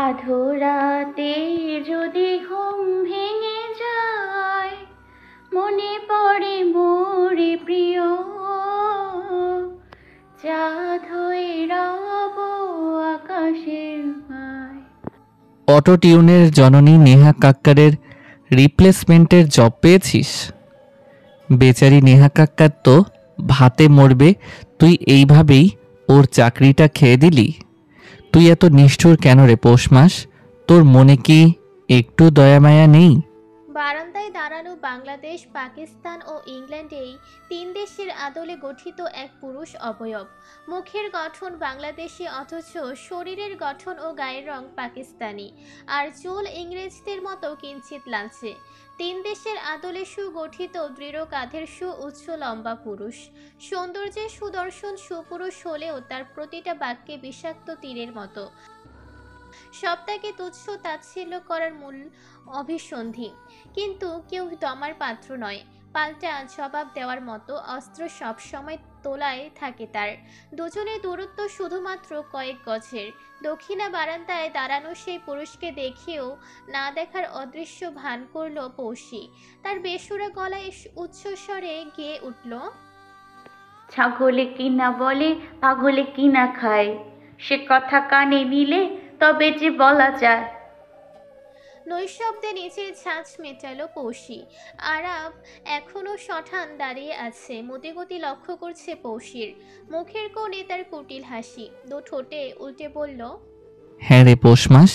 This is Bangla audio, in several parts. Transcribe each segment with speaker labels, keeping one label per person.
Speaker 1: আধোরাতে যদি ঘুম ভেঙে যায়, মনে পড়ে মোরে প্রিয়, চাঁদ হয়ে রব আকাশের পায়।
Speaker 2: অটো টিউনের জননী নেহা কাক্কারের রিপ্লেসমেন্টের জব পেয়েছিস? বেচারি নেহা কাক্কার তো ভাতে মরবে, তুই এইভাবেই ওর চাকরিটা খেয়ে দিলি। তুই এত নিষ্ঠুর কেন রে পৌষ মাস? তোর মনে কি একটু দয়ামায়া নেই?
Speaker 3: বারান্দায় দাঁড়ানো বাংলাদেশ, পাকিস্তান ও ইংল্যান্ডেই তিন দেশের আদলে গঠিত এক পুরুষ অবয়ব। মুখের গঠন বাংলাদেশি অথচ শরীরের গঠন ও গায়ের রং পাকিস্তানি, আর চুল ইংরেজদের মতো কিঞ্চিত লালচে। তিন দেশের আদলে সুগঠিত দৃঢ় কাঁধের সুউচ্চ লম্বা পুরুষ, সৌন্দর্যের সুদর্শন সুপুরুষ হলেও তার প্রতিটা বাক্যে বিষাক্ত তীরের মতো। সবটাকে তুচ্ছ তাচ্ছিল্য করার মূল অভিসন্ধি। কিন্তু কেউ দমার পাত্র নয়, পাল্টা জবাব দেওয়ার মতো অস্ত্র সব সময় তোলায় থাকে তার। দুজনের দূরত্ব শুধুমাত্র কয়েক গজের। দক্ষিণা বারান্দায় দাঁড়ানো সেই পুরুষকে দেখেও না দেখার অদৃশ্য ভান করল পৌষী। তার বেসুরা গলায় উচ্চস্বরে গেয়ে উঠল,
Speaker 1: ছাগলে কিনা বলে পাগলে কিনা খায়, সে কথা কানে নিলে তবে যে বলা যায়।
Speaker 3: নৈশব্দে নিচের ঝাঁঝ মেটালো পৌষী। আরাব এখনো শঠান দাঁড়িয়ে আছে, মতিগতি লক্ষ্য করছে পৌষীর। মুখের কোণে তার কুটিল হাসি, দু ঠোঁটে উল্টে বলল,
Speaker 2: হ্যাঁ রে পৌষ মাস,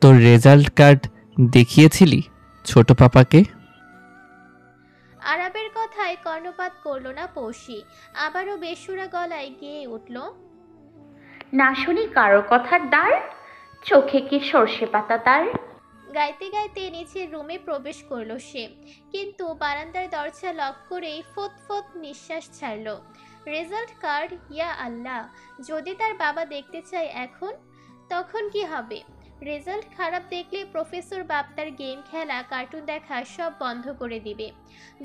Speaker 2: তোর রেজাল্ট কার্ড দেখিয়েছিলি ছোট পাপাকে?
Speaker 3: আরাবের কথায় কর্ণপাত করল না পৌষী। আবারও বেসুরা গলায় গেয়ে উঠল,
Speaker 1: না শুনি কারো কথার দ্বার, চোখে কি সর্ষে পাতা তার।
Speaker 3: গাইতে গাইতে নিচের রুমে প্রবেশ করলো সে, কিন্তু বারান্দার দরজা লক করেই ফোত ফোত নিঃশ্বাস ছাড়ল। রেজাল্ট কার্ড, ইয়া আল্লাহ! যদি তার বাবা দেখতে চায় এখন, তখন কি হবে? রেজাল্ট খারাপ দেখলে প্রফেসর বাপ তার গেম খেলা কার্টুন দেখা সব বন্ধ করে দিবে।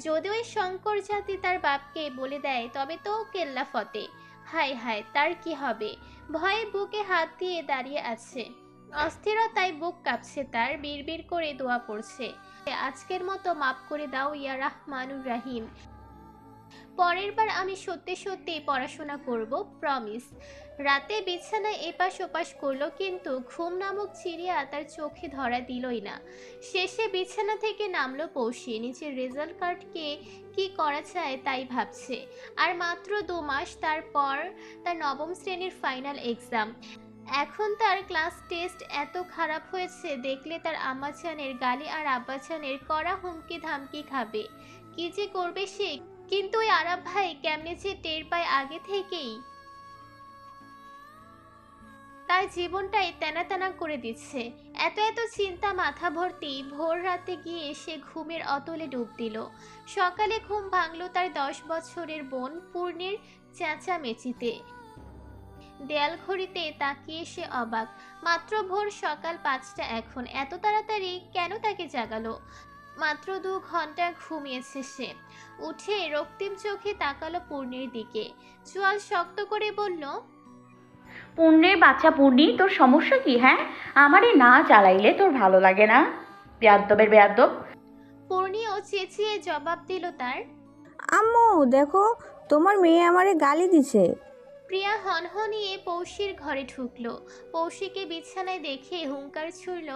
Speaker 3: যদি ওই শঙ্কর জাতি তার বাপকে বলে দেয় তবে তো কেল্লা ফতে। হায় হায়, তার কি হবে? ভয়ে বুকে হাত দিয়ে দাঁড়িয়ে আছে, অস্থিরতায় বুক কাঁপছে তার, বিড়বিড় করে দোয়া পড়ছে, আজকের মতো মাফ করে দাও ইয়া রাহমানুর রাহিম। পরের বার আমি সত্যি সত্যি পড়াশোনা করব, প্রমিস। রাতে বিছানায় এপাশ ওপাশ করলো, কিন্তু ঘুম নামক চিড়িয়া তার চোখে ধরা দিলই না। শেষে বিছানা থেকে নামলো পৌষী, নিচের রেজাল্ট কার্ডকে কি করা যায় তাই ভাবছে। আর মাত্র 2 মাস, তারপর তার নবম শ্রেণীর ফাইনাল এক্সাম। এখন তার ক্লাস টেস্ট এত খারাপ হয়েছে দেখলে তার আম্মাজানের গালি আর আব্বাজানের কড়া হুমকি ধামকি খাবে। কি যে করবে সে! কিন্তু ওই আরাব ভাই কেমনে যে টের পায় আগে থেকেই। তার জীবনটাই তেনা তেনা করে দিচ্ছে। এত এত চিন্তা মাথা ভর্তি। ভোর রাতে গিয়ে সে ঘুমের অতলে ডুব দিল। সকালে ঘুম ভাঙল তার 10 বছরের বোন পূর্ণির চেঁচামেচিতে। দেয়াল ঘড়িতে তাকিয়ে সে অবাক। মাত্র ভোর সকাল 5টা এখন, এত তাড়াতাড়ি কেন তাকে জাগালো? মাত্র 2 ঘন্টা ঘুমিয়েছে সে। উঠে রক্তিম চোখে তাকালো পূর্ণির দিকে, চোয়াল শক্ত করে বলল,
Speaker 1: পুণ্যের বাচ্চা পূর্ণি, তোর সমস্যা কি? হ্যাঁ, আমারে না জ্বালাইলে তোর ভালো লাগে না? বেয়াদ্দবের বেয়াদ্দব।
Speaker 3: পূর্ণিও চেঁচিয়ে জবাব দিল তার,
Speaker 4: আম্মু দেখো, তোমার মেয়ে আমারে গালি দিছে।
Speaker 3: প্রিয়া হনহনিয়ে পৌষীর ঘরে ঢুকলো। পৌষীকে বিছানায় দেখে হুঙ্কার ছুড়ল,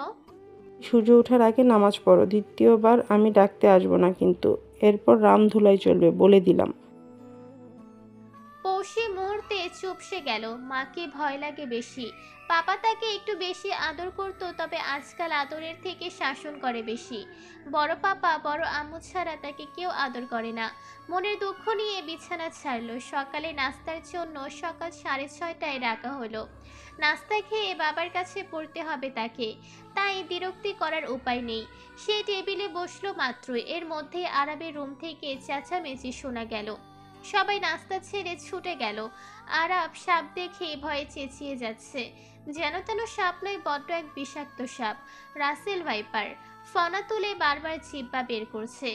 Speaker 5: সূর্য ওঠার আগে নামাজ পড়ো, দ্বিতীয়বার আমি ডাকতে আসবো না কিন্তু, এরপর রাম ধুলাই চলবে, বলে দিলাম।
Speaker 3: পৌষী মুহূর্তে চুপসে গেল। মাকে ভয় লাগে বেশি। পাপা তাকে একটু বেশি আদর করত, তবে আজকাল আদরের থেকে শাসন করে বেশি। বড় পাপা বড় আম্মু ছাড়া তাকে কেউ আদর করে না। মনের দুঃখ নিয়ে বিছানা ছাড়ল। সকালে নাস্তার জন্য সকাল 6:30টায় ডাকা হলো। নাস্তা খেয়ে বাবার কাছে পড়তে হবে তাকে, তাই বিরক্তি করার উপায় নেই। সে টেবিলে বসলো মাত্রই এর মধ্যে আরবের রুম থেকে চেঁচামেচি শোনা গেল। সবাই নাস্তা ছেড়ে ছুটে গেল। আরাব সাপ দেখে ভয়ে চেঁচিয়ে যাচ্ছে। যেন তেন সাপ নয়, বড্ড এক বিষাক্ত সাপ, রাসেল ভাইপার। ফনা তুলে বারবার জিহ্বা বের করছে।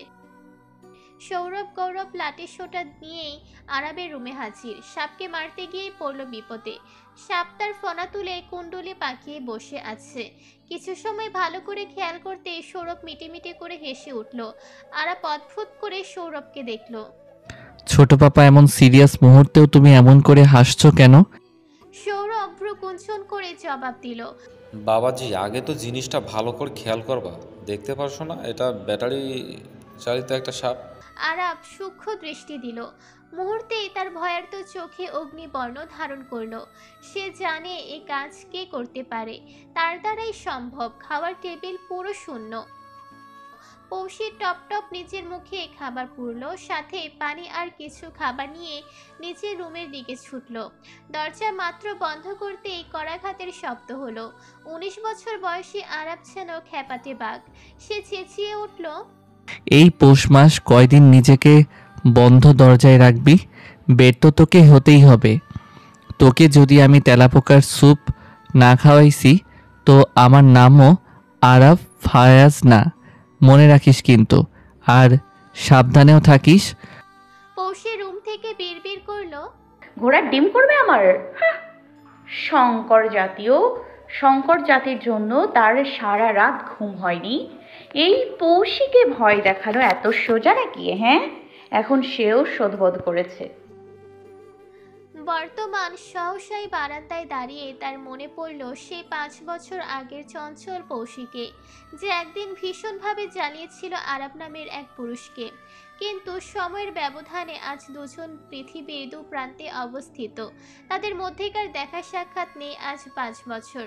Speaker 3: সৌরভ গৌরব লাঠির সোঁটা নিয়েই আরাবের রুমে হাজির। সাপকে মারতে গিয়েই পড়ল বিপদে। সাপ তার ফনা তুলে কুণ্ডলি পাকিয়ে বসে আছে। কিছু সময় ভালো করে খেয়াল করতে সৌরভ মিটিমিটি করে হেসে উঠল। আরাব অদ্ভুত করে সৌরভকে দেখল।
Speaker 2: ছোট পাপা, এমন সিরিয়াস মুহূর্তেও তুমি এমন করে হাসছো কেন?
Speaker 3: সৌরভ ভ্রু কুঞ্চন করে জবাব দিল,
Speaker 6: বাবাজি, আগে তো জিনিসটা ভালো করে খেয়াল করবা। দেখতে পারছো না এটা ব্যাটারি চালিত একটা সাপ?
Speaker 3: আরাব সূক্ষ্ম দৃষ্টি দিল। মুহূর্তেই তার ভয়ার্ত চোখে অগ্নিবর্ণ ধারণ করলো। সে জানে এই কাজ কে করতে পারে, তার দ্বারাই সম্ভব। খাওয়ার টেবিল পুরো শূন্য। পৌষির টপ টপ নিজের মুখে খাবার পুরলো, সাথে পানি আর কিছু খাবার নিয়ে নিচের রুমের দিকে ছুটল। দরজা মাত্র বন্ধ করতেই করাঘাতের শব্দ হলো। 19 বছর বয়সী আরাব যেন খ্যাপাটে বাঘ। সে চেঁচিয়ে উঠল,
Speaker 2: এই পৌষ মাস কয়দিন নিজেকে বন্ধ দরজায় রাখবি? বের তো তোকে হতেই হবে। তোকে যদি আমি তেলাপোকার স্যুপ না খাওয়াইছি তো আমার নামও আরাফ ফায়াজ না, মনে রাখিস কিন্তু। আর সাবধানেও থাকিস।
Speaker 3: পৌষে রুম থেকে বিড়বিড় করলো,
Speaker 1: ঘোড়ার ডিম করবে আমার? হাহ! শঙ্কর জাতির জন্য তার সারা রাত ঘুম হয়নি। এই পৌশিকে ভয় দেখানো এত সোজা নাকি? হ্যাঁ, এখন সেও শোধবোধ করেছে।
Speaker 3: বর্তমান সহসাই বারান্দায় দাঁড়িয়ে তার মনে পড়ল সেই 5 বছর আগের চঞ্চল পৌশিকে, যে একদিন ভীষণভাবে জ্বালিয়েছিল আরাব নামের এক পুরুষকে। কিন্তু সময়ের ব্যবধানে আজ দুজন পৃথিবীর দু প্রান্তে অবস্থিত। তাদের মধ্যেকার দেখা সাক্ষাৎ নেই আজ 5 বছর।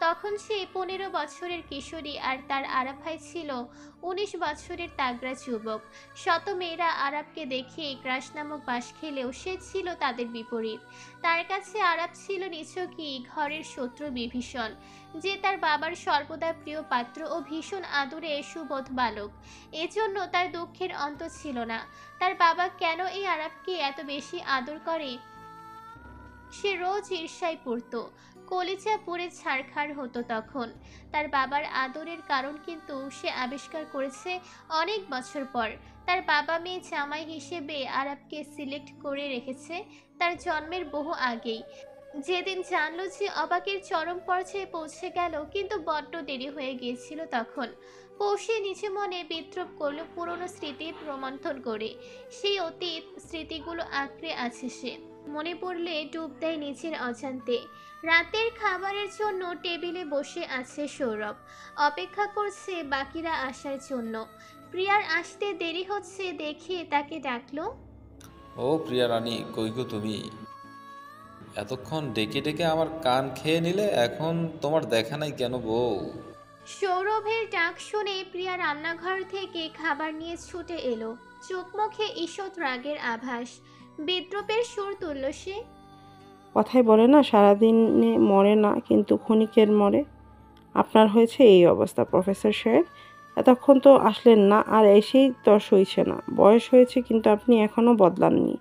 Speaker 3: তখন সে 15 বছরের কিশোরী আর তার আরাব ভাই ছিল 19 বছরের তাগড়া যুবক। শত মেয়েরা আরাবকে দেখে ক্রাশ নামক বাস খেলেও সে ছিল তাদের বিপরীত। তার কাছে আরাব ছিল নিছকই ঘরের শত্রু বিভীষণ, যে তার বাবার সর্বদা প্রিয় পাত্র ও ভীষণ আদরে সুবোধ বালক। এজন্য তার দুঃখের অন্ত ছিল না। তার বাবা কেন এই আরাবকে এত বেশি আদর করে সে রোজ ঈর্ষায় পড়তো। কলিজা পুড়ে ছারখার হতো তখন। তার বাবার আদরের কারণ কিন্তু সে আবিষ্কার করেছে অনেক বছর পর। তার বাবা মেয়ে জামাই হিসেবে আরাবকে সিলেক্ট করে রেখেছে তার জন্মের বহু আগেই। যেদিন জানলো যে অবাকের চরম পর্যায়ে পৌঁছে গেল, কিন্তু বড্ড দেরি হয়ে গিয়েছিল তখন। পৌষে নিচে মনে বিদ্রুপ করলো পুরনো স্মৃতি রোমন্থন করে। সেই অতীত স্মৃতিগুলো আঁকড়ে আছে সে। মনে পড়লে ডুব দেয় নিচের অজান্তে। রাতের খাবারের জন্য টেবিলে বসে আছে সৌরভ, অপেক্ষা করছে বাকিরা আসার জন্য। প্রিয়ার আসতে দেরি হচ্ছে দেখে তাকে ডাকলো,
Speaker 6: ও প্রিয়া রানী, কই গো তুমি? এতক্ষণ ডেকে ডেকে আমার কান খেয়ে নিলে, এখন তোমার দেখা নাই কেন বউ?
Speaker 3: সৌরভের ডাক শুনে প্রিয়া রান্নাঘর থেকে খাবার নিয়ে ছুটে এলো। চোখ মুখে ঈষৎ রাগের আভাস। বিদ্রুপের সুর তুলল সে,
Speaker 5: কথায় বলে না, সারাদিনে মরে না কিন্তু ক্ষণিকের মরে। আপনার হয়েছে এই অবস্থা প্রফেসর সাহেব। এতক্ষণ তো আসলেন না, আর এসেই তর সইছে না। বয়স হয়েছে কিন্তু আপনি এখনো বদলাননি।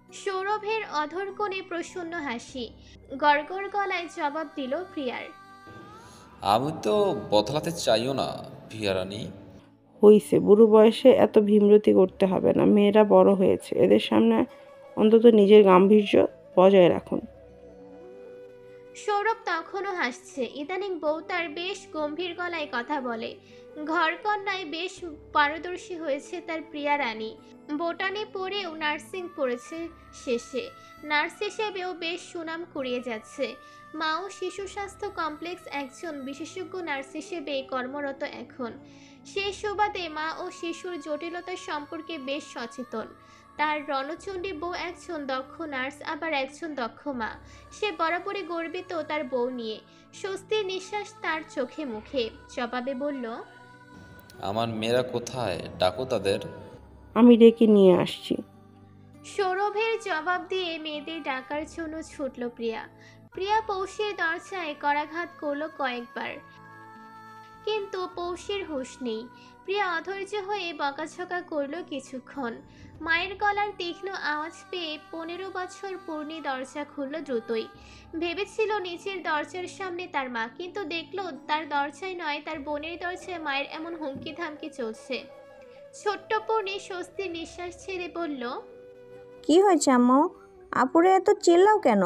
Speaker 3: সৌরভের অধর কোণে প্রসন্ন হাসি। গড়গড় গলায় জবাব দিল প্রিয়ার,
Speaker 6: আমি তো বদলাতে চাইও না প্রিয়া রানী।
Speaker 5: হইছে, বুড়ো বয়সে এত ভীমরতি করতে হবে না। মেয়েরা বড় হয়েছে, এদের সামনে অন্তত নিজের গাম্ভীর্য বজায় রাখুন।
Speaker 3: সৌরভ তখনও হাসছে। ইদানিং বউ তার বেশ গম্ভীর গলায় কথা বলে। ঘরকন্যায় বেশ পারদর্শী হয়েছে তার প্রিয়া রানী। বোটানি পড়েও নার্সিং পড়েছে শেষে। নার্স হিসেবেও বেশ সুনাম কুড়িয়ে যাচ্ছে। মা ও শিশু স্বাস্থ্য কমপ্লেক্স একজন বিশেষজ্ঞ নার্স হিসেবে কর্মরত এখন। সেই সুবাদে মা ও শিশুর জটিলতা সম্পর্কে বেশ সচেতন। তার রণচণ্ডী বউ একজন দক্ষ নার্স, আবার একজন দক্ষ মা। সে বরাবরই গর্বিত তার বউ নিয়ে। স্বস্তির নিঃশ্বাস তার চোখে মুখে। জবাবে বলল,
Speaker 6: আমার মেয়েরা কোথায়? ডাকো তাদের।
Speaker 5: আমি ডেকে নিয়ে আসছি।
Speaker 3: সৌরভের জবাব দিয়ে মেয়েদের ডাকার জন্য ছুটল প্রিয়া। প্রিয়া পৌষের দরজায় করাঘাত করলো কয়েকবার, কিন্তু পৌষের হুঁশ নেই। প্রিয়া অধৈর্য হয়ে বকাঝকা করলো কিছুক্ষণ। মায়ের গলার তীক্ষ্ণ আওয়াজ পেয়ে 15 বছর পূর্ণি দরজা খুলল দ্রুতই। ভেবেছিল নিচের দরজার সামনে তার মা, কিন্তু দেখলো তার দরজায় নয়, তার বোনের দরজায় মায়ের এমন হুমকি ধামকি চলছে। ছোট্ট পূর্ণি স্বস্তির নিঃশ্বাস ছেড়ে বলল,
Speaker 4: কি হয়েছে আম্মু? আপুরে এত চিল্লাও কেন?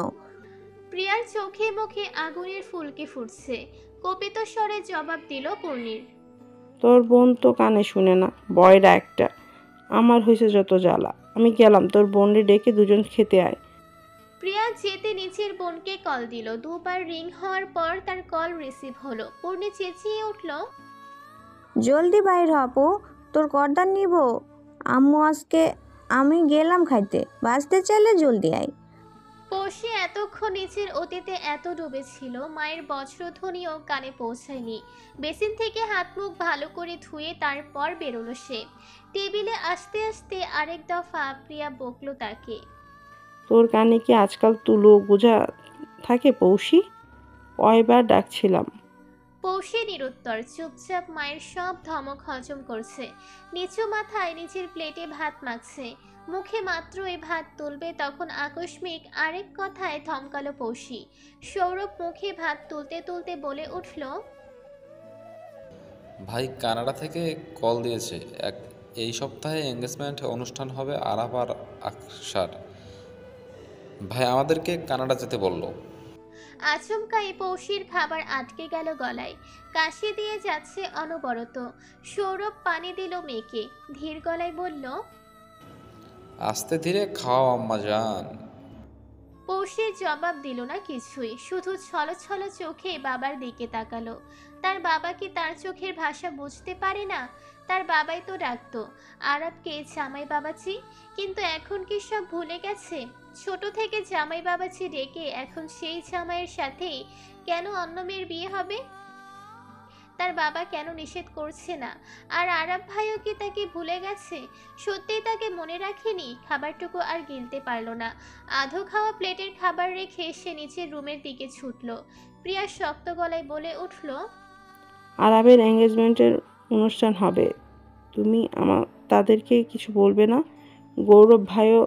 Speaker 3: প্রিয়ার চোখে মুখে আগুনের ফুলকি ফুটছে। কপিত স্বরে জবাব দিল পূর্ণির।
Speaker 5: তোর বোন তো কানে শুনে না, বয়রা একটা। আমার হয়েছে যত জ্বালা। আমি গেলাম, তোর বোনরে ডেকে দুজন খেতে আয়।
Speaker 3: প্রিয়া যেতে নিচের বোনকে কল দিল। দুবার রিং হওয়ার পর তার কল রিসিভ হলো। পূর্ণি চেঁচিয়ে উঠল,
Speaker 4: জলদি বাইর হ আপু, তোর করদান নিব। আম্মু আজকে আমি গেলাম খাইতে, বাঁচতে চাইলে জলদি আয়।
Speaker 3: পৌষে এতক্ষণ নিচের অতীতে এত ডুবেছিল, মায়ের বজ্রধ্বনিও কানে পৌঁছায়নি। বেসিন থেকে হাত মুখ ভালো করে ধুয়ে তারপর বেরোলো সে। টেবিলে আসতে আসতে আরেক দফা প্রিয়া বকলো তাকে।
Speaker 5: তোর কানে কি আজকাল তুলো গোজা থাকে পৌষি? কয়বার ডাকছিলাম।
Speaker 3: পৌষে নিরুত্তর, চুপচাপ মায়ের সব ধমক হজম করছে। নিচু মাথায় নিজের প্লেটে ভাত মাখছে। মুখে মাত্র এ ভাত তুলবে তখন আকস্মিক আরেক কথায় ধমকালো পৌষি। সৌরভ মুখে ভাত তুলতে তুলতে বলে উঠল,
Speaker 6: ভাই কানাডা থেকে কল দিয়েছে। এই সপ্তাহে এঙ্গেজমেন্ট অনুষ্ঠান হবে আরাফ আর আকসার। ভাই আমাদেরকে কানাডা যেতে বলল।
Speaker 3: আচমকাই পৌষির খাবার আটকে গেল গলায়। কাশি দিয়ে যাচ্ছে অনবরত। সৌরভ পানি দিল মেয়েকে। ধীর গলায় বলল,
Speaker 6: আস্তে ধীরে খাও আম্মা জান।
Speaker 3: পৌষের জবাব দিল না কিছুই, শুধু ছলছল চোখে বাবার দিকে তাকালো। তার বাবা কি তার চোখের ভাষা বুঝতে পারে না? তার বাবাই তো ডাকতো আরবকে জামাই বাবাজি, কিন্তু এখন কি সব ভুলে গেছে? ছোট থেকে জামাই বাবাজি ডেকে এখন সেই জামাইয়ের সাথেই কেন অন্য মেয়ের বিয়ে হবে? তার বাবা কেন নিষেধ করছে না? আর আরব ভাইও কি তাকে ভুলে গেছে? সত্যিই তাকে মনে রাখেনি? খাবারটুকু আর গিলতে পারল না। আধো খাওয়া প্লেটের খাবার রেখে সে নিচের রুমের দিকে ছুটল। প্রিয়া শক্ত গলায় বলে উঠল,
Speaker 5: আরবের এঙ্গেজমেন্টের অনুষ্ঠান হবে, তুমি তাদেরকে কিছু বলবে না? গৌরব ভাইও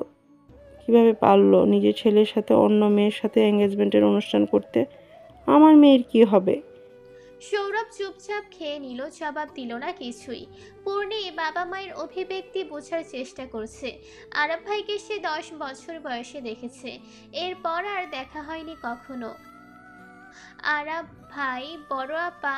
Speaker 5: কিভাবে পারলো নিজের ছেলের সাথে অন্য মেয়ের সাথে এঙ্গেজমেন্টের অনুষ্ঠান করতে? আমার মেয়ের কি হবে?
Speaker 3: সৌরভ চুপচাপ খেয়ে নিল, জবাব দিল না কিছুই। পূর্ণি বাবা মায়ের অভিব্যক্তি বোঝার চেষ্টা করছে। আরব ভাইকে সে 10 বছর বয়সে দেখেছে, এরপর আর দেখা হয়নি কখনো। আরব ভাই, বড় আপা,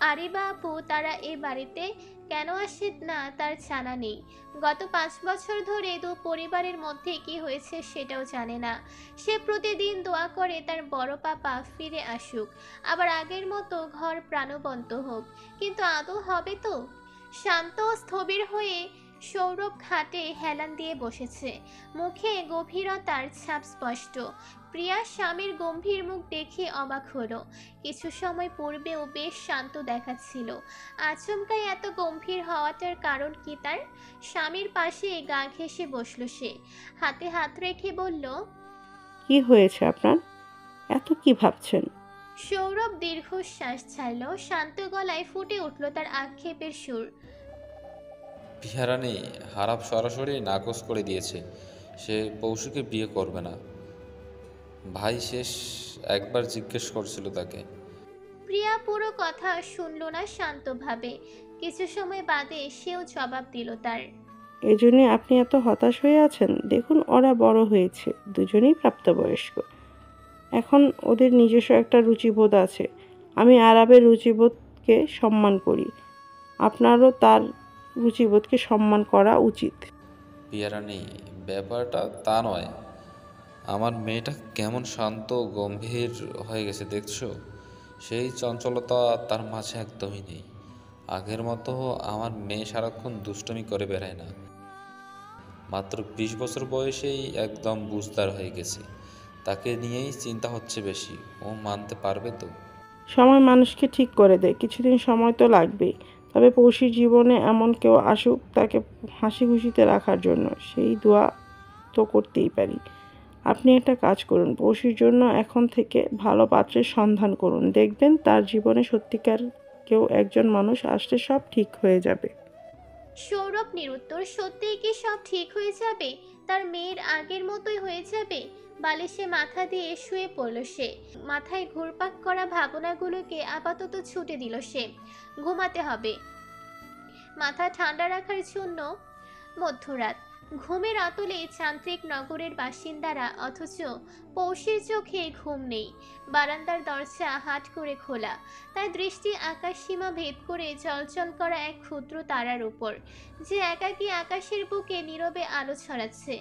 Speaker 3: আরিবা আপু তারা এ বাড়িতে কেন আসে না তার জানা নেই। গত 5 বছর ধরে দু পরিবারের মধ্যে কি হয়েছে সেটাও জানে না। সে প্রতিদিন দোয়া করে তার বড় পাপা ফিরে আসুক, আবার আগের মতো ঘর প্রাণবন্ত হোক, কিন্তু আদৌ হবে তো? শান্ত ও স্থবির হয়ে সৌরভ খাটে হেলান দিয়ে বসেছে। মুখে গভীরতার ছাপ স্পষ্ট। প্রিয়া স্বামীর গম্ভীর মুখ দেখে অবাক হলো। কিছু সময় পূর্বেও বেশ শান্ত দেখাচ্ছিল। আচমকাই এত গম্ভীর হওয়াটার কারণ কি তার? স্বামীর পাশে গা ঘেঁষে বসল সে। হাতে হাত রেখে বলল,
Speaker 5: কি হয়েছে আপনার? এত কি ভাবছেন?
Speaker 3: সৌরভ দীর্ঘশ্বাস ছাড়ল। শান্ত গলায় ফুটে উঠল তার আক্ষেপের সুর।
Speaker 6: পিহারানি হারাপ সরাসরি নাকচ করে দিয়েছে, সে পৌষুকে বিয়ে করবে না। ভাই শেষ একবার জিজ্ঞেস করছিল তাকে।
Speaker 3: প্রিয়া পুরো কথা শুনল না শান্তভাবে। কিছু সময় বাদে সেও জবাব দিল তার।
Speaker 5: এজন্যে আপনি এত হতাশ হয়ে আছেন? দেখুন ওরা বড় হয়েছে, দুজনেই প্রাপ্তবয়স্ক। এখন ওদের নিজস্ব একটা রুচিবোধ আছে। আমি আরবের রুচিবোধকে সম্মান করি, আপনারও তার রুচিবোধকে সম্মান করা উচিত।
Speaker 6: পিহারানি ব্যাপারটা তা নয়। আমার মেয়েটা কেমন শান্ত গম্ভীর হয়ে গেছে দেখছো? সেই চঞ্চলতা তার মাঝে একদমই নেই। আগের মতো আমার মেয়ে সারাক্ষণ দুষ্টুমি করে বেড়ায় না। মাত্র 20 বছর বয়সেই একদম বুঝদার হয়ে গেছে। তাকে নিয়েই চিন্তা হচ্ছে বেশি। ও মানতে পারবে তো?
Speaker 5: সময় মানুষকে ঠিক করে দেয়, কিছুদিন সময় তো লাগবেই। তবে পৌষীর জীবনে এমন কেউ আসুক তাকে হাসি খুশিতে রাখার জন্য, সেই দোয়া তো করতেই পারি। আপনি একটা কাজ করুন, পৌষীর জন্য এখন থেকে ভালো পাত্রের সন্ধান করুন। দেখবেন তার জীবনে সত্যিকার কেউ একজন মানুষ আসলে সব ঠিক হয়ে যাবে।
Speaker 3: সৌরভ নিরুত্তর। সত্যিই কি সব ঠিক হয়ে যাবে? তার মেয়ের আগের মতোই হয়ে যাবে? বালিশে মাথা দিয়ে শুয়ে পড়ল সে। মাথায় ঘুরপাক করা ভাবনাগুলোকে আপাতত ছুটে দিল সে। ঘুমাতে হবে। মাথা ঠান্ডা রাখার জন্য। মধ্যরাত, ঘুমের আতলে যান্ত্রিক নগরের বাসিন্দারা, অথচ পৌষের চোখে ঘুম নেই। বারান্দার দরজা হাট করে খোলা, তার দৃষ্টি আকাশ সীমা ভেদ করে চলচল করা এক ক্ষুদ্র তারার উপর, যে একাকী আকাশের বুকে নীরবে আলো ছড়াচ্ছে।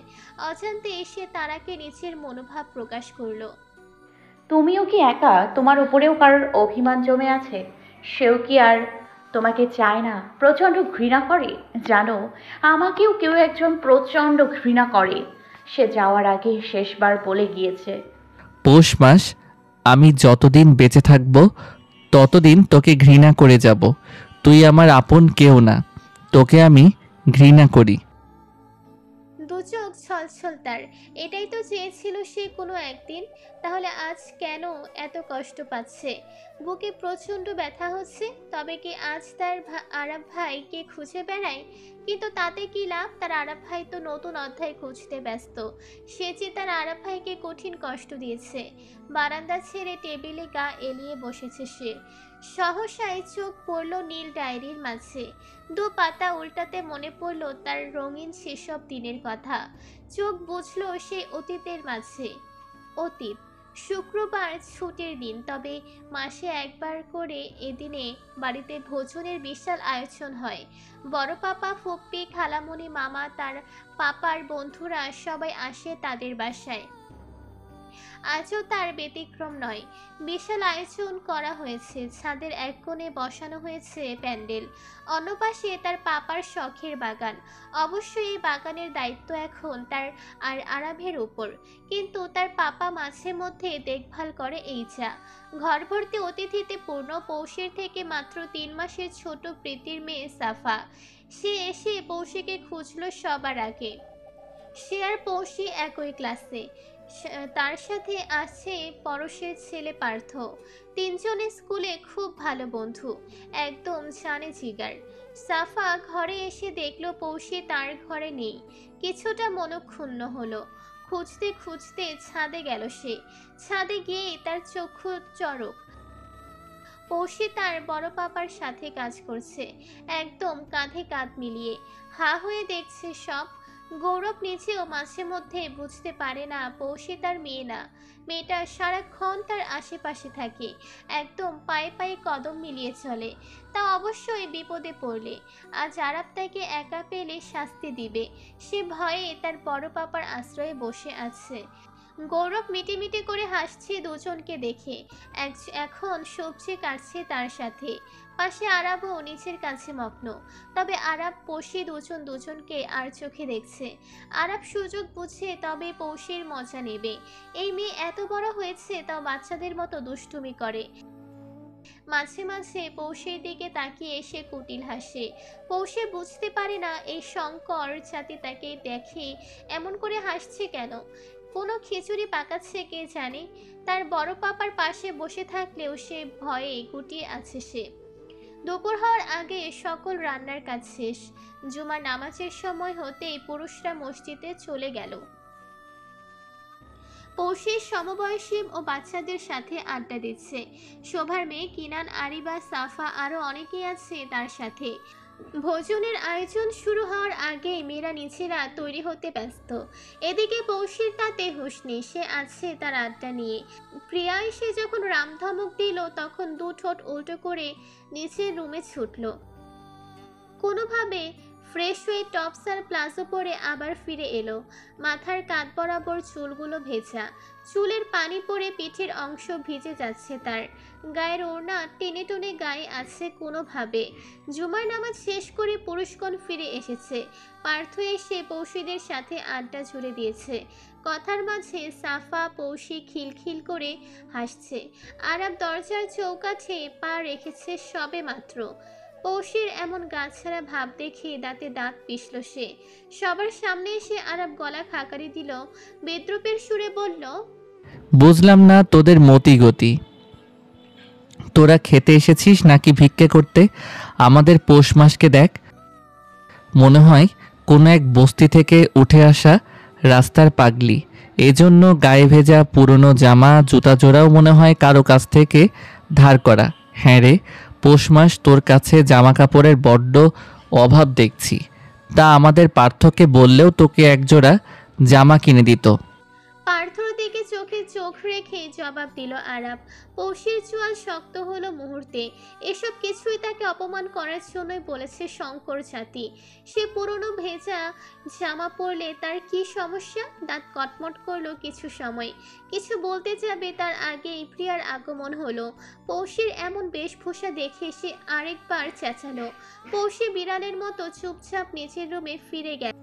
Speaker 3: অজান্তে এসে তারাকে নিজের মনোভাব প্রকাশ করলো।
Speaker 1: তুমিও কি একা? তোমার উপরেও কারোর অভিমান জমে আছে? সেও কি আর তোমাকে চায় না? প্রচণ্ড ঘৃণা করে? জানো, আমাকেও কেউ একজন প্রচণ্ড ঘৃণা করে। সে যাওয়ার আগে শেষবার বলে গিয়েছে,
Speaker 2: পৌষ মাস, আমি যতদিন বেঁচে থাকব ততদিন তোকে ঘৃণা করে যাব। তুই আমার আপন কেউ না, তোকে আমি ঘৃণা করি।
Speaker 3: দু চোখ ছলছল তার। এটাই তো চেয়েছিল সে কোনো একদিন। তাহলে আজ কেন এত কষ্ট পাচ্ছে? বুকে প্রচণ্ড ব্যথা হচ্ছে। তবে কি আজ তার আরাব ভাইকে খুঁজে বেড়ায়? কিন্তু তাতে কি লাভ? তার আরাব ভাই তো নতুন অধ্যায় খুঁজতে ব্যস্ত। সে যে তার আরাব ভাইকে কঠিন কষ্ট দিয়েছে। বারান্দা ছেড়ে টেবিলে গা এলিয়ে বসেছে সে। সহসায় চোখ পড়ল নীল ডায়েরির মাঝে। দু পাতা উল্টাতে মনে পড়ল তার রঙিন সেসব দিনের কথা। চোখ বুঝল সে অতীতের মাঝে। অতীত, শুক্রবার ছুটির দিন, তবে মাসে একবার করে এদিনে বাড়িতে ভোজনের বিশাল আয়োজন হয়। বড় পাপা, ফুপ্পি, খালামণি, মামা, তার পাপার বন্ধুরা সবাই আসে তাদের বাসায়। আজও তার ব্যতিক্রম নয়। বিশাল আয়োজন করা হয়েছে। ছাদের এক কোণে বসানো হয়েছে প্যান্ডেল, অন্য পাশে তার পাপার শখের বাগান। অবশ্যই এই বাগানের দায়িত্ব এখন তার আর আরাবের উপর, কিন্তু তার পাপা মাঝে মধ্যে দেখভাল করে এই যা। ঘর ভর্তি অতিথিতে পূর্ণ। পৌষের থেকে মাত্র 3 মাসের ছোট প্রীতির মেয়ে সাফা। সে এসে পৌষিকে খুঁজল সবার আগে। সে আর পৌষি একই ক্লাসে। তার সাথে আছে পরশের ছেলে পার্থ। তিনজনে স্কুলে খুব ভালো বন্ধু, একদম জানে জিগার। সাফা ঘরে এসে দেখলো পৌষি তার ঘরে নেই। কিছুটা মনক্ষুণ্ণ হলো। খুঁজতে খুঁজতে ছাদে গেল সে। ছাদে গিয়ে তার চক্ষু চড়ক। পৌষি তার বড় পাপার সাথে কাজ করছে, একদম কাঁধে কাঁধ মিলিয়ে। হা হয়ে দেখছে সব। গৌরব নিজেও মাঝে মধ্যে বুঝতে পারে না পৌষি তার মেয়ে না। মেয়েটা সারাক্ষণ তার আশেপাশে থাকে, একদম পায়ে পায়ে কদম মিলিয়ে চলে। তা অবশ্যই বিপদে পড়লে। আজ আরাব তাকে একা পেলে শাস্তি দিবে। সে ভয়ে তার বড় পাপার আশ্রয়ে বসে আছে। গৌরব মিটিমিটি করে হাসছে দুজনকে দেখে। এখন সবজি কাটছে তার সাথে। পাশে আরাবও নিচের কাছে মগ্ন। তবে আরাব পৌষি দুজনকে আর চোখে দেখছে। আরাব সুযোগ বুঝে তবে পৌষির মজা নেবে। এই মেয়ে এত বড় হয়েছে তাও বাচ্চাদের মতো দুষ্টুমি করে। মাঝে মাঝে পৌষের দিকে তাকিয়ে সে কুটিল হাসে। পৌষে বুঝতে পারে না এই শঙ্কর জাতি তাকে দেখে এমন করে হাসছে কেন। কোনো খিচুড়ি পাকাচ্ছে কে জানে। তার বড় পাপার পাশে বসে থাকলেও সে ভয়ে গুটিয়ে আছে সে। দুপুর হওয়ার আগে সকল রান্নার কাজ শেষ। জুমার নামাজের সময় হতেই পুরুষরা মসজিদে চলে গেল। পৌষের সমবয়সী ও বাচ্চাদের সাথে আড্ডা দিচ্ছে। শোভার মেয়ে কিনান, আরিবা, সাফা আরো অনেকেই আছে তার সাথে। ভোজনের আয়োজন শুরু হওয়ার আগে মেয়েরা নিচেরা তৈরি হতে ব্যস্ত। এদিকে পৌষের তাতে হুঁশ নেই, সে আছে তার আড্ডা নিয়ে। প্রিয়া এসে যখন রামধমক দিল তখন দু ঠোঁট উল্টো করে নিচের রুমে ছুটল। কোনোভাবে ফ্রেশ হয়ে টপস আর প্লাজো পরে আবার ফিরে এলো। মাথার কাঁধ বরাবর চুলগুলো ভেজা, চুলের পানি পড়ে পিঠের অংশ ভিজে যাচ্ছে তার। গায়ের ওড়না টেনে টনে গায়ে আছে কোনোভাবে। জুমার নামাজ শেষ করে পুরুষগণ ফিরে এসেছে। পার্থ এসে পৌষীদের সাথে আড্ডা জুড়ে দিয়েছে। কথার মাঝে সাফা পৌষী খিলখিল করে হাসছে। আরাব দরজার চৌকাঠে পা রেখেছে সবে মাত্র। পৌষীর এমন গাছাড়া ভাব দেখে দাঁতে দাঁত পিষল সে। সবার সামনে এসে আরাব গলা খাকারি দিল, বেদ্রুপের সুরে বলল,
Speaker 2: বুঝলাম না তোদের মতি গতি। তোরা খেতে এসেছিস নাকি ভিক্ষে করতে? আমাদের পৌষ মাসকে দেখ, মনে হয় কোনো এক বস্তি থেকে উঠে আসা রাস্তার পাগলি। এজন্য গায়ে ভেজা পুরনো জামা, জুতা জোড়াও মনে হয় কারো কাছ থেকে ধার করা। হ্যাঁ রে, পৌষ মাস তোর কাছে জামা কাপড়ের বড্ড অভাব দেখছি। তা আমাদের পার্থকে বললেও তোকে একজোড়া জামা কিনে দিত।
Speaker 3: পার্থর দিকে চোখে চোখ রেখে জবাব দিল আরাব। পৌষির চোয়াল শক্ত হলো মুহূর্তে। এসব কিছুই তাকে অপমান করার জন্যই বলেছে শঙ্কর জাতি। সে পুরনো ভেজা জামা পরলে তার কি সমস্যা? দাঁত কটমট করলো কিছু সময়। কিছু বলতে যাবে তার আগেই প্রিয়ার আগমন হলো। পৌষির এমন বেশভূষা দেখে সে আরেকবার চেঁচালো। পৌষি বিড়ালের মতো চুপচাপ নিজের রুমে ফিরে গেল।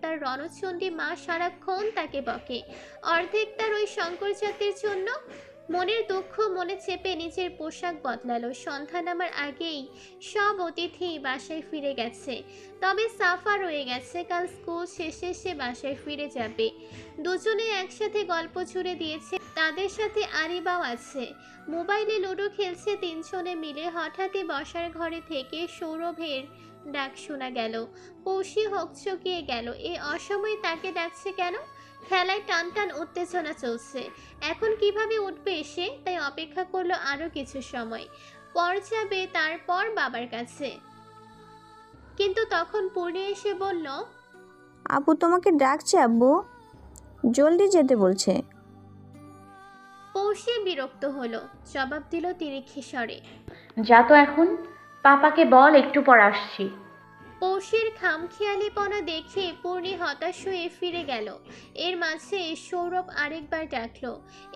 Speaker 3: তার রণচণ্ডী মা সারাক্ষণ তাকে বকে। অর্ধেক তার ওই শঙ্কর জাতির জন্য। মনের দুঃখ মনে চেপে নিজের পোশাক বদলালো। সন্ধ্যা নামার আগেই সব অতিথি বাসায় ফিরে গেছে। তবে সাফা রয়ে গেছে। কাল স্কুল শেষে সে বাসায় ফিরে যাবে। দুজনে একসাথে গল্প জুড়ে দিয়েছে। তাদের সাথে আরিবাও আছে। মোবাইলে লুডো খেলছে তিনজনে মিলে। হঠাৎই বসার ঘরে থেকে সৌরভের ডাক শোনা গেল। পৌষি হকচকিয়ে গেল। এই অসময়ে তাকে ডাকছে কেন? খেলায় টান টান উত্তেজনা চলছে। এখন কিভাবে উঠবে সে? তাই অপেক্ষা করলো আরো কিছু সময়। পর যাবে তারপর বাবার কাছে। কিন্তু তখন পূর্ণি এসে বলল,
Speaker 4: আপু তোমাকে ডাকছে আব্বু, জলদি যেতে বলছে।
Speaker 3: পৌষি বিরক্ত হলো। জবাব দিল তিরিক্ষি স্বরে।
Speaker 1: যা তো এখন, পাপাকে বল একটু পর আসছি।
Speaker 3: পৌষির খামখেয়ালিপনা দেখে পূর্ণি হতাশ হয়ে ফিরে গেল। এর মাঝে সৌরভ আরেকবার ডাকলো।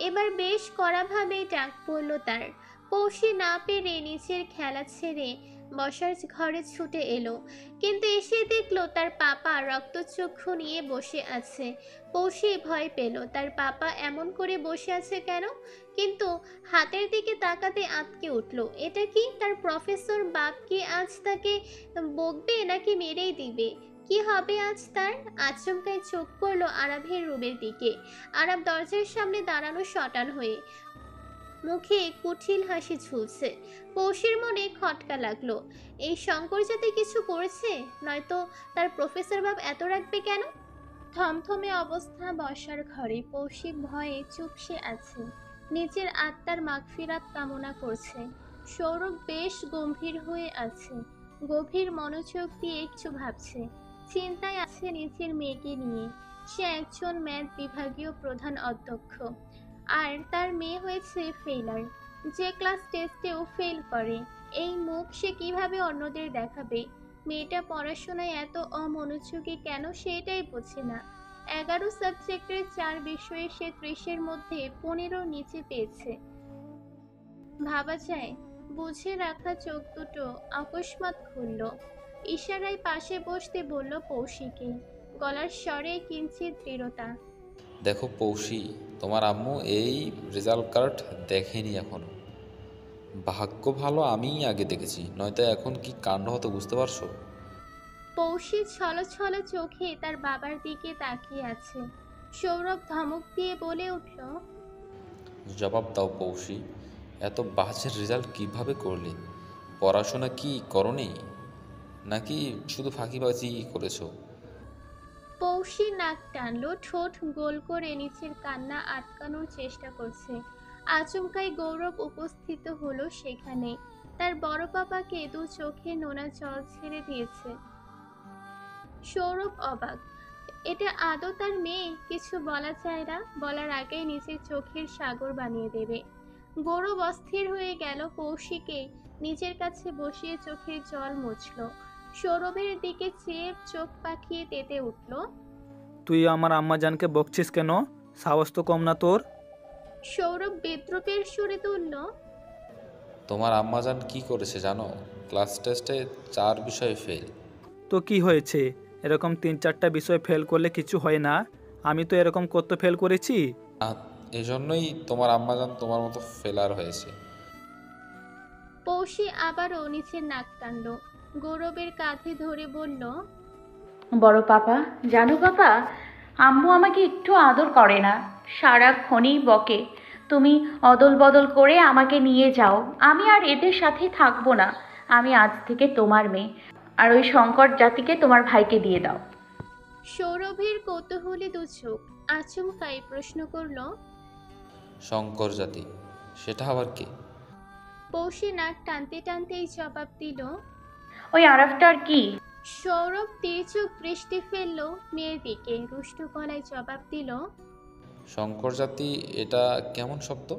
Speaker 3: এবার বেশ কড়াভাবে ডাক পড়ল তার। পৌষি না পেরে নিচের খেলা ছেড়ে বসার ঘরে ছুটে এলো। কিন্তু এসে দেখলো তার পাপা রক্তচক্ষু নিয়ে বসে আছে। পৌষি ভয় পেল। তার পাপা এমন করে বসে আছে কেন? কিন্তু হাতের দিকে তাকাতে আঁতকে উঠল। এটা কি? তার প্রফেসর বাপ কি আজ তাকে বকবে নাকি মেরেই দিবে? কি হবে আজ তার? আচমকায় চোখ পড়ল আরাবের রুমের দিকে। আরাব দরজার সামনে দাঁড়ানো শটান হয়ে, মুখে কুঠিল হাসি ঝুলছে। পৌষির মনে খটকা লাগলো। এই শঙ্কর জাতি কিছু করেছে? নয়তো তার প্রফেসর বাপ এত রাখবে কেন? থমথমে অবস্থা বসার ঘরে। পৌষি ভয়ে চুপসে আছে। নিজের আত্মার মাগফিরাত কামনা করছে। সৌরভ বেশ গম্ভীর হয়ে আছে। গভীর মনোযোগ দিয়ে কিছু ভাবছে। চিন্তায় আছে নিজের মেয়েকে নিয়ে। সে একজন ম্যাথ বিভাগীয় প্রধান অধ্যক্ষ, আর তার মেয়ে হয়েছে ফেইলার, যে ক্লাস টেস্টেও ফেল করে। এই মুখ সে কিভাবে অন্যদের দেখাবে? মেয়েটা পড়াশোনায় এত অমনোযোগী কেন সেটাই বোঝে না। 11 সাবজেক্টের 4 বিষয়ে সে 30-এর মধ্যে 15 নিচে পেয়েছে। ভাবা যায়। বুঝে রাখা চোখ দুটো অকস্মাৎ খুলল। ইশারায় পাশে বসতে বলল পৌষিকে। গলার স্বরে কিঞ্চিত দৃঢ়তা।
Speaker 6: দেখো পৌষি, তোমার আম্মু এই রেজাল্ট কার্ড দেখেনি এখনো। ভাগ্য ভালো আমিই আগে দেখেছি, নয়তো এখন কি কাণ্ড হতো বুঝতে পারছো?
Speaker 3: পৌষি ছলো ছলো চোখে তার বাবার দিকে তাকিয়ে আছে। সৌরভ ধমক দিয়ে বলে উঠল,
Speaker 6: জবাব দাও পৌষি, এত বাজে রেজাল্ট কিভাবে করলে? পড়াশোনা কি করনি, নাকি শুধু ফাঁকিবাজি করেছো?
Speaker 3: পৌষি নাক টানলো, ঠোঁট গোল করে নিচের কান্না আটকানোর চেষ্টা করছে। আচমকাই গৌরব উপস্থিত হলো সেখানে। তার বড় পাপাকে দু চোখে নোনা জল ছেড়ে দিয়েছে। সৌরভ অবাক। এটা আদৌ তার মেয়ে? কিছু বলা যায় না। বলার আগেই নিজের চোখের সাগর বানিয়ে দেবে। গৌরব অস্থির হয়ে গেল। পৌষিকে নিজের কাছে বসিয়ে চোখের জল মুছল। সৌরভের দিকে চেয়ে চোখ পাকিয়ে তেতে উঠল।
Speaker 7: তুই আমার আম্মাজানকে বকছিস কেন? সাহস তো কম না তোর?
Speaker 3: সৌরভ বিদ্রুপের সুরে তুলল,
Speaker 6: তোমার আম্মাজান কি করেছে জানো? ক্লাস টেস্টে 4 বিষয়ে ফেল।
Speaker 7: তো কি হয়েছে? এরকম 3-4টা বিষয় ফেল করলে কিছু হয় না? আমি তো এরকম কত ফেল করেছি।
Speaker 6: এজন্যই তোমার আম্মাজান তোমার মতো ফেলার হয়েছে।
Speaker 3: পৌষি আবারও নিচে নাক টানল। গৌরবের কাঁধে ধরে বলল,
Speaker 1: বড় পাপা, জানো পাপা, আম্মু আমাকে একটু আদর করে না, সারাক্ষণই বকে। তুমি অদল বদল করে আমাকে নিয়ে যাও, আমি আর এদের সাথে থাকবো না। আমি আজ থেকে তোমার মেয়ে, আর ওই শঙ্কর জাতিকে তোমার ভাইকে দিয়ে দাও।
Speaker 3: সৌরভের কৌতূহলী দু চোখ আচমকাই প্রশ্ন করল।
Speaker 6: শঙ্কর জাতি, সেটা আবার কি?
Speaker 3: পৌষি নাক টানতে টানতেই জবাব দিল,
Speaker 1: ওই আরাফটার কি?
Speaker 3: সৌরভ তির্যক দৃষ্টি ফেলল মেয়ের দিকে, রুষ্ট গলায় জবাব দিল,
Speaker 6: শঙ্কর জাতি এটা কেমন শব্দ?